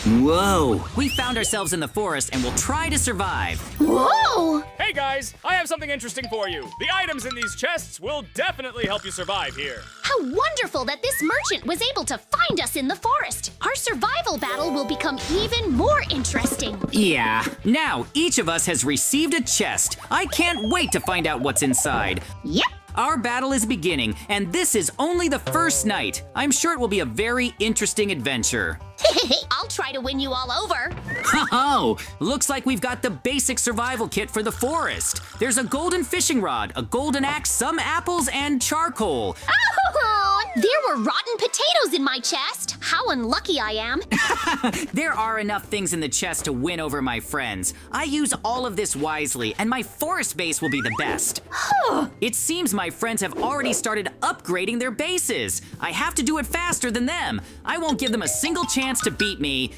Whoa! We found ourselves in the forest and will try to survive. Whoa! Hey guys, I have something interesting for you. The items in these chests will definitely help you survive here. How wonderful that this merchant was able to find us in the forest. Our survival battle will become even more interesting. Yeah. Now, each of us has received a chest. I can't wait to find out what's inside. Yep. Our battle is beginning, and this is only the first night. I'm sure it will be a very interesting adventure. I'll try to win you all over. Oh, looks like we've got the basic survival kit for the forest. There's a golden fishing rod, a golden axe, some apples, and charcoal. Oh, there were rotten potatoes in my chest. How unlucky I am. There are enough things in the chest to win over my friends. I use all of this wisely, and my forest base will be the best. It seems my friends have already started upgrading their bases. I have to do it faster than them. I won't give them a single chance to beat me.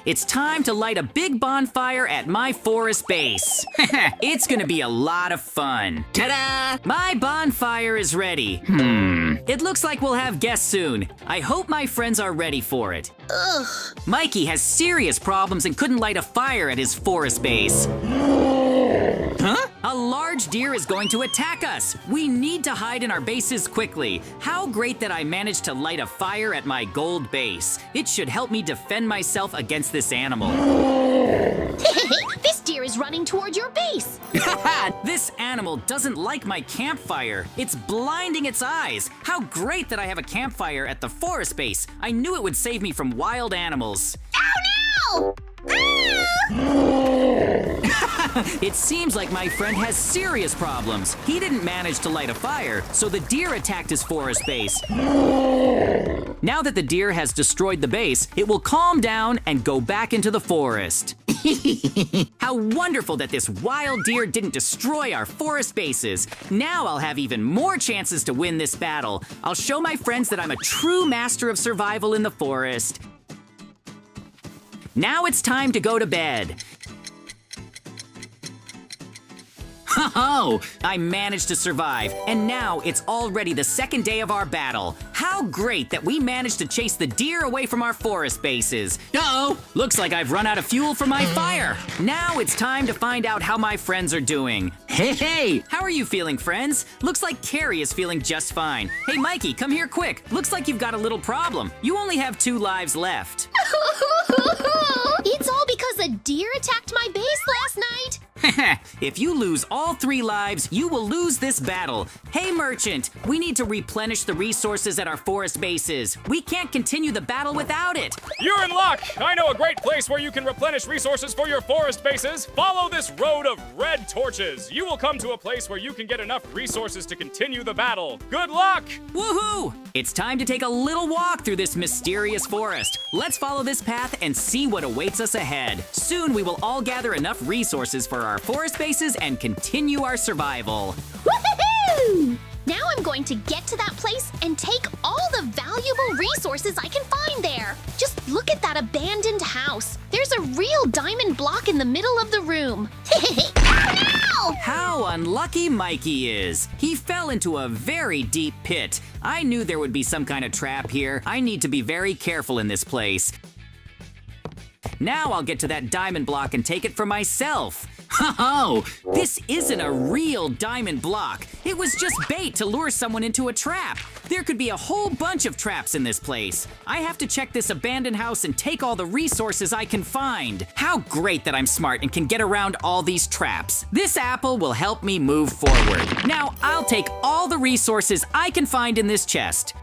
It's time to light a big bonfire at my forest base. It's gonna be a lot of fun. Ta-da! My bonfire is ready. It looks like we'll have guests soon. I hope my friends are ready for it. Ugh. Mikey has serious problems and couldn't light a fire at his forest base. Huh? A large deer is going to attack us. We need to hide in our bases quickly. How great that I managed to light a fire at my gold base. It should help me defend myself against this animal. This deer is running toward your base. This animal doesn't like my campfire. It's blinding its eyes. How great that I have a campfire at the forest base. I knew it would save me from wild animals. Oh no! It seems like my friend has serious problems. He didn't manage to light a fire, so the deer attacked his forest base. Now that the deer has destroyed the base, it will calm down and go back into the forest. How wonderful that this wild deer didn't destroy our forest bases. Now I'll have even more chances to win this battle. I'll show my friends that I'm a true master of survival in the forest. Now it's time to go to bed. Oh, I managed to survive, and now it's already the second day of our battle. How great that we managed to chase the deer away from our forest bases. Uh-oh, looks like I've run out of fuel for my fire. Now it's time to find out how my friends are doing. Hey, how are you feeling, friends? Looks like Carrie is feeling just fine. Hey, Mikey, come here quick. Looks like you've got a little problem. You only have 2 lives left. It's all because a deer attacked my base last night. If you lose all 3 lives, you will lose this battle. Hey, merchant, we need to replenish the resources at our forest bases. We can't continue the battle without it. You're in luck! I know a great place where you can replenish resources for your forest bases. Follow this road of red torches. You will come to a place where you can get enough resources to continue the battle. Good luck! Woohoo! It's time to take a little walk through this mysterious forest. Let's follow this path and see what awaits us ahead. Soon we will all gather enough resources for our forest bases and continue our survival. Woohoo! Now I'm going to get to that place and take all the valuable resources I can find there. Just look at that abandoned house. There's a real diamond block in the middle of the room. Oh no! How unlucky Mikey is. He fell into a very deep pit. I knew there would be some kind of trap here. I need to be very careful in this place. Now I'll get to that diamond block and take it for myself. Oh, this isn't a real diamond block. It was just bait to lure someone into a trap. There could be a whole bunch of traps in this place. I have to check this abandoned house and take all the resources I can find. How great that I'm smart and can get around all these traps. This apple will help me move forward. Now, I'll take all the resources I can find in this chest.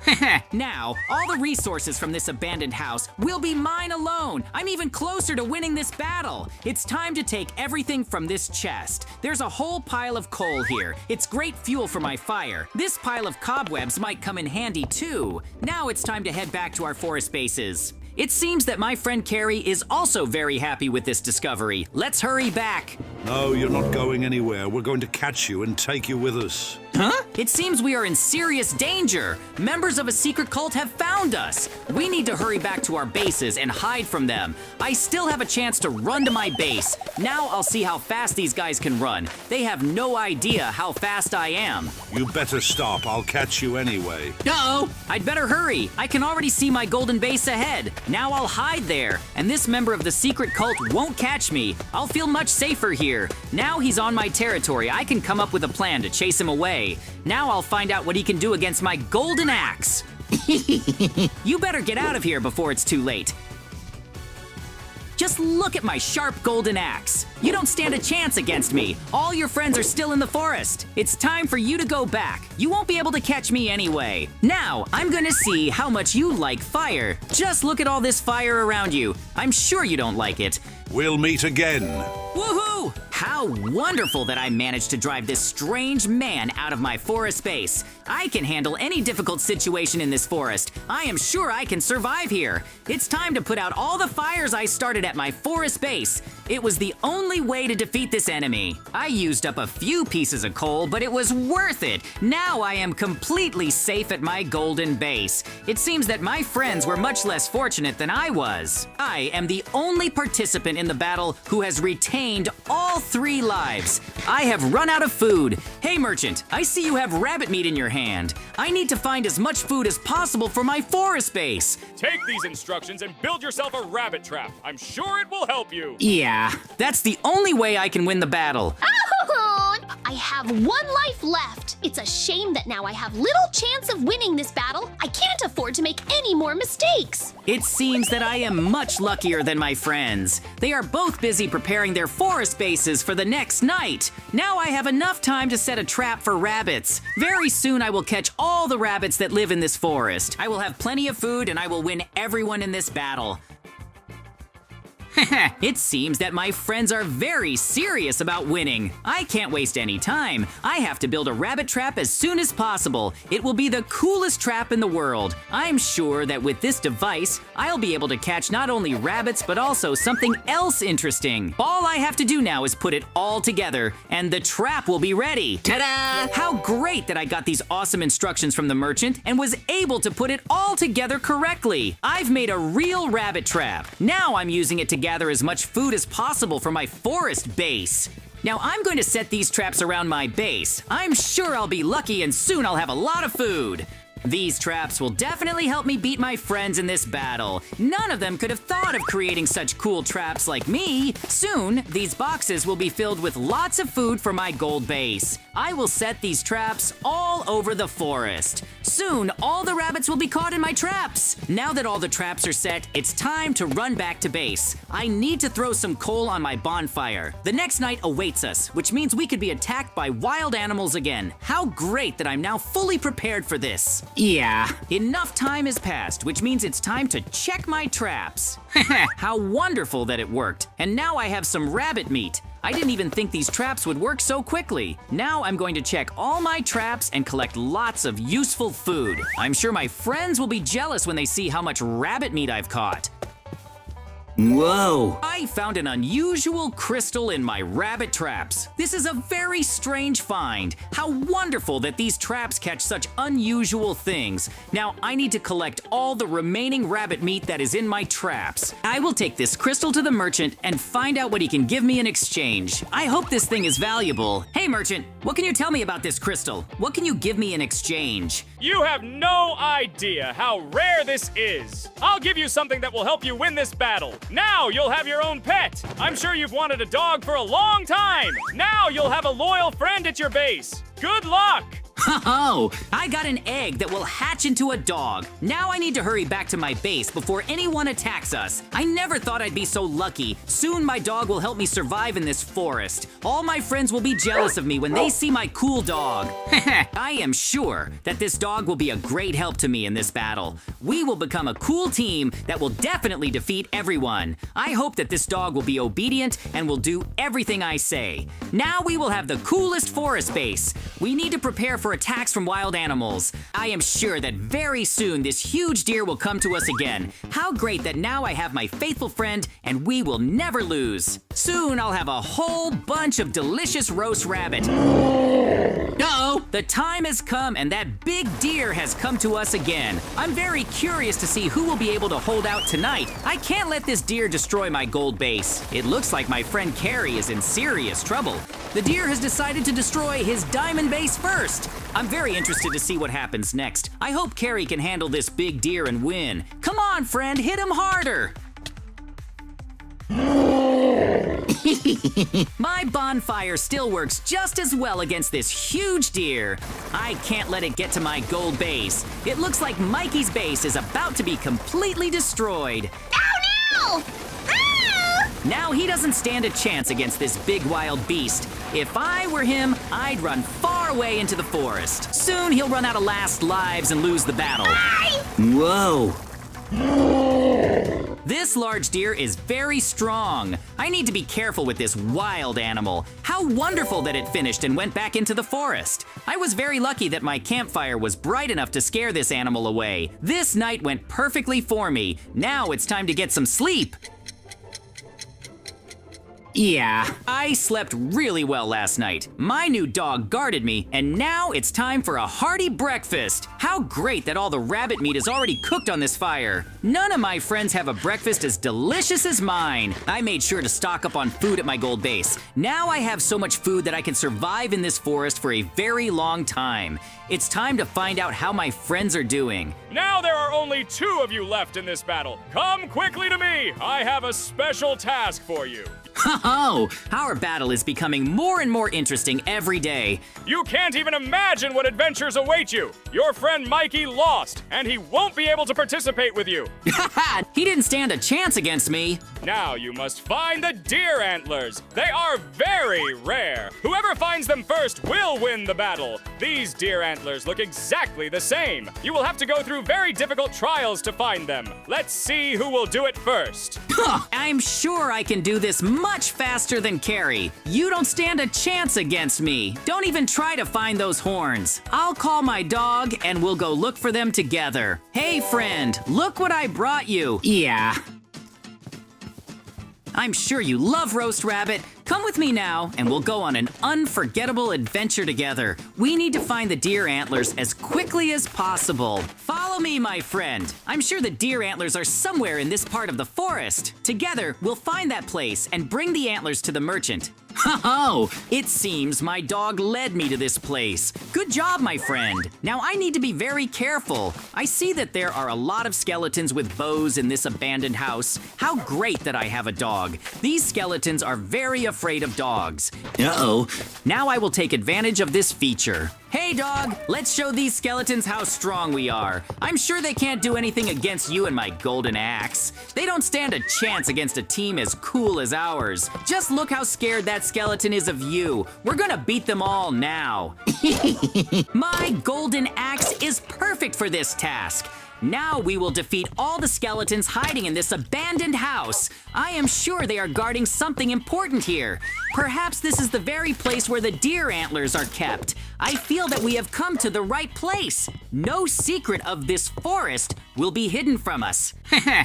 Now, all the resources from this abandoned house will be mine alone. I'm even closer to winning this battle. It's time to take everything from this chest. There's a whole pile of coal here. It's great fuel for my fire. This pile of cobwebs might come in handy too. Now it's time to head back to our forest bases. It seems that my friend Carrie is also very happy with this discovery. Let's hurry back. No, you're not going anywhere. We're going to catch you and take you with us. Huh? It seems we are in serious danger. Members of a secret cult have found us. We need to hurry back to our bases and hide from them. I still have a chance to run to my base. Now I'll see how fast these guys can run. They have no idea how fast I am. You better stop. I'll catch you anyway. Uh-oh! I'd better hurry. I can already see my golden base ahead. Now I'll hide there, and this member of the secret cult won't catch me. I'll feel much safer here. Now he's on my territory. I can come up with a plan to chase him away. Now I'll find out what he can do against my golden axe. You better get out of here before it's too late. Just look at my sharp golden axe. You don't stand a chance against me. All your friends are still in the forest. It's time for you to go back. You won't be able to catch me anyway. Now, I'm gonna see how much you like fire. Just look at all this fire around you. I'm sure you don't like it. We'll meet again. Woohoo! How wonderful that I managed to drive this strange man out of my forest base. I can handle any difficult situation in this forest. I am sure I can survive here. It's time to put out all the fires I started at my forest base. It was the only way to defeat this enemy. I used up a few pieces of coal, but it was worth it. Now I am completely safe at my golden base. It seems that my friends were much less fortunate than I was. I am the only participant in the battle who has retained all 3 lives. I have run out of food. Hey merchant, I see you have rabbit meat in your hand. I need to find as much food as possible for my forest base. Take these instructions and build yourself a rabbit trap. I'm sure it will help you. Yeah, that's the only way I can win the battle. I have 1 life left. It's a shame that now I have little chance of winning this battle. I can't afford to make any more mistakes. It seems that I am much luckier than my friends. They are both busy preparing their forest bases for the next night. Now I have enough time to set a trap for rabbits. Very soon I will catch all the rabbits that live in this forest. I will have plenty of food and I will win everyone in this battle. It seems that my friends are very serious about winning. I can't waste any time. I have to build a rabbit trap as soon as possible. It will be the coolest trap in the world. I'm sure that with this device, I'll be able to catch not only rabbits, but also something else interesting. All I have to do now is put it all together, and the trap will be ready. Ta-da! How great that I got these awesome instructions from the merchant and was able to put it all together correctly. I've made a real rabbit trap. Now I'm using it to gather as much food as possible for my forest base. Now I'm going to set these traps around my base. I'm sure I'll be lucky and soon I'll have a lot of food. These traps will definitely help me beat my friends in this battle. None of them could have thought of creating such cool traps like me. Soon, these boxes will be filled with lots of food for my gold base. I will set these traps all over the forest. Soon, all the rabbits will be caught in my traps. Now that all the traps are set, it's time to run back to base. I need to throw some coal on my bonfire. The next night awaits us, which means we could be attacked by wild animals again. How great that I'm now fully prepared for this. Yeah, enough time has passed, which means it's time to check my traps. How wonderful that it worked. And now I have some rabbit meat. I didn't even think these traps would work so quickly. Now I'm going to check all my traps and collect lots of useful food. I'm sure my friends will be jealous when they see how much rabbit meat I've caught. Whoa! I found an unusual crystal in my rabbit traps. This is a very strange find. How wonderful that these traps catch such unusual things. Now I need to collect all the remaining rabbit meat that is in my traps. I will take this crystal to the merchant and find out what he can give me in exchange. I hope this thing is valuable. Hey merchant, what can you tell me about this crystal? What can you give me in exchange? You have no idea how rare this is. I'll give you something that will help you win this battle. Now you'll have your own pet. I'm sure you've wanted a dog for a long time. Now you'll have a loyal friend at your base. Good luck! Oh, I got an egg that will hatch into a dog. Now I need to hurry back to my base before anyone attacks us. I never thought I'd be so lucky. Soon my dog will help me survive in this forest. All my friends will be jealous of me when they see my cool dog. I am sure that this dog will be a great help to me in this battle. We will become a cool team that will definitely defeat everyone. I hope that this dog will be obedient and will do everything I say. Now we will have the coolest forest base. We need to prepare for for attacks from wild animals. I am sure that very soon this huge deer will come to us again. How great that now I have my faithful friend and we will never lose. Soon I'll have a whole bunch of delicious roast rabbit. Uh-oh! The time has come and that big deer has come to us again. I'm very curious to see who will be able to hold out tonight. I can't let this deer destroy my gold base. It looks like my friend Carrie is in serious trouble. The deer has decided to destroy his diamond base first. I'm very interested to see what happens next. I hope Carrie can handle this big deer and win. Come on, friend, hit him harder. My bonfire still works just as well against this huge deer. I can't let it get to my gold base. It looks like Mikey's base is about to be completely destroyed. Oh no! Ah! Now he doesn't stand a chance against this big wild beast. If I were him, I'd run far away into the forest. Soon he'll run out of last lives and lose the battle. Whoa! This large deer is very strong. I need to be careful with this wild animal. How wonderful that it finished and went back into the forest. I was very lucky that my campfire was bright enough to scare this animal away. This night went perfectly for me. Now it's time to get some sleep. Yeah, I slept really well last night. My new dog guarded me, and now it's time for a hearty breakfast. How great that all the rabbit meat is already cooked on this fire. None of my friends have a breakfast as delicious as mine. I made sure to stock up on food at my gold base. Now I have so much food that I can survive in this forest for a very long time. It's time to find out how my friends are doing. Now there are only 2 of you left in this battle. Come quickly to me. I have a special task for you. Oh, our battle is becoming more and more interesting every day. You can't even imagine what adventures await you. Your friend Mikey lost, and he won't be able to participate with you. He didn't stand a chance against me. Now you must find the deer antlers. They are very rare. Whoever finds them first will win the battle. These deer antlers look exactly the same. You will have to go through very difficult trials to find them. Let's see who will do it first. I'm sure I can do this much faster than Carrie. You don't stand a chance against me. Don't even try to find those horns. I'll call my dog and we'll go look for them together. Hey friend, look what I brought you. Yeah. I'm sure you love roast rabbit. Come with me now, and we'll go on an unforgettable adventure together. We need to find the deer antlers as quickly as possible. Follow me, my friend. I'm sure the deer antlers are somewhere in this part of the forest. Together, we'll find that place and bring the antlers to the merchant. Ho-ho! It seems my dog led me to this place. Good job, my friend. Now I need to be very careful. I see that there are a lot of skeletons with bows in this abandoned house. How great that I have a dog. These skeletons are very afraid of dogs. Uh-oh. Now I will take advantage of this feature. Hey dog, let's show these skeletons how strong we are. I'm sure they can't do anything against you and my golden axe. They don't stand a chance against a team as cool as ours. Just look how scared that skeleton is of you. We're gonna beat them all now. My golden axe is perfect for this task. Now we will defeat all the skeletons hiding in this abandoned house. I am sure they are guarding something important here. Perhaps this is the very place where the deer antlers are kept. I feel that we have come to the right place. No secret of this forest will be hidden from us.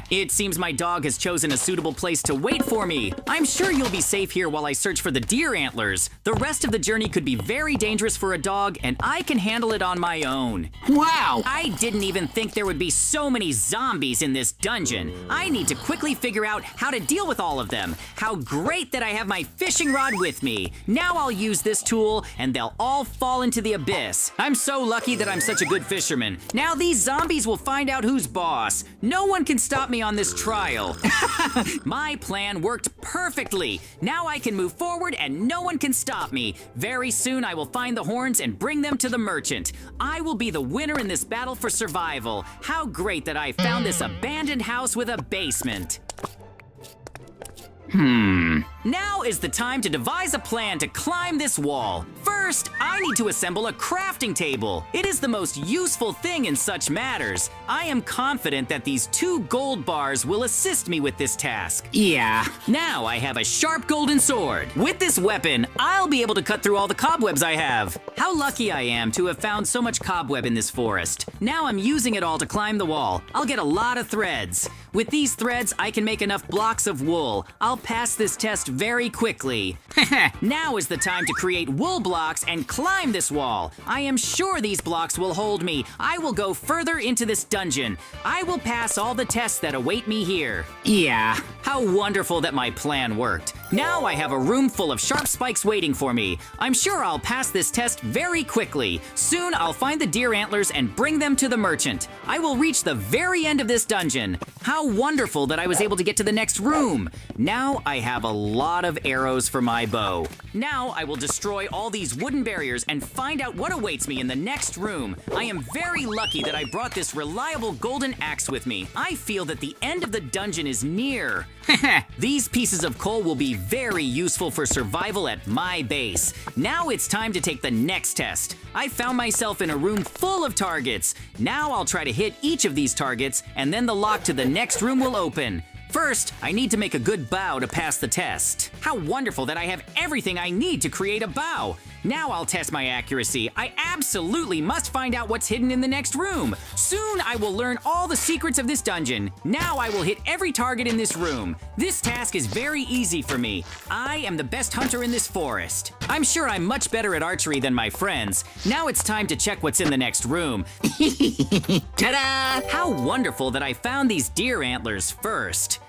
It seems my dog has chosen a suitable place to wait for me. I'm sure you'll be safe here while I search for the deer antlers. The rest of the journey could be very dangerous for a dog, and I can handle it on my own. Wow! I didn't even think there would be so many zombies in this dungeon. I need to quickly figure out how to deal with all of them. How great that I have my fishing rod with me. Now I'll use this tool, and they'll all fall into the abyss. I'm so lucky that I'm such a good fisherman. Now these zombies will find out who's boss. No one can stop me on this trial. My plan worked perfectly. Now I can move forward and no one can stop me. Very soon I will find the horns and bring them to the merchant. I will be the winner in this battle for survival. How great that I found this abandoned house with a basement. Now is the time to devise a plan to climb this wall. First, I need to assemble a crafting table. It is the most useful thing in such matters. I am confident that these 2 gold bars will assist me with this task. Yeah. Now I have a sharp golden sword. With this weapon, I'll be able to cut through all the cobwebs I have. How lucky I am to have found so much cobweb in this forest. Now I'm using it all to climb the wall. I'll get a lot of threads. With these threads, I can make enough blocks of wool. I'll pass this test very quickly. Now is the time to create wool blocks and climb this wall. I am sure these blocks will hold me. I will go further into this dungeon. I will pass all the tests that await me here. Yeah. How wonderful that my plan worked. Now I have a room full of sharp spikes waiting for me. I'm sure I'll pass this test very quickly. Soon I'll find the deer antlers and bring them to the merchant. I will reach the very end of this dungeon. How wonderful that I was able to get to the next room. Now I have a lot of arrows for my bow. Now I will destroy all these wooden barriers and find out what awaits me in the next room. I am very lucky that I brought this reliable golden axe with me. I feel that the end of the dungeon is near. These pieces of coal will be very useful for survival at my base. Now it's time to take the next test. I found myself in a room full of targets. Now I'll try to hit each of these targets, and then the lock to the next room will open. First, I need to make a good bow to pass the test. How wonderful that I have everything I need to create a bow. Now I'll test my accuracy. I absolutely must find out what's hidden in the next room. Soon I will learn all the secrets of this dungeon. Now I will hit every target in this room. This task is very easy for me. I am the best hunter in this forest. I'm sure I'm much better at archery than my friends. Now it's time to check what's in the next room. Ta-da! How wonderful that I found these deer antlers first.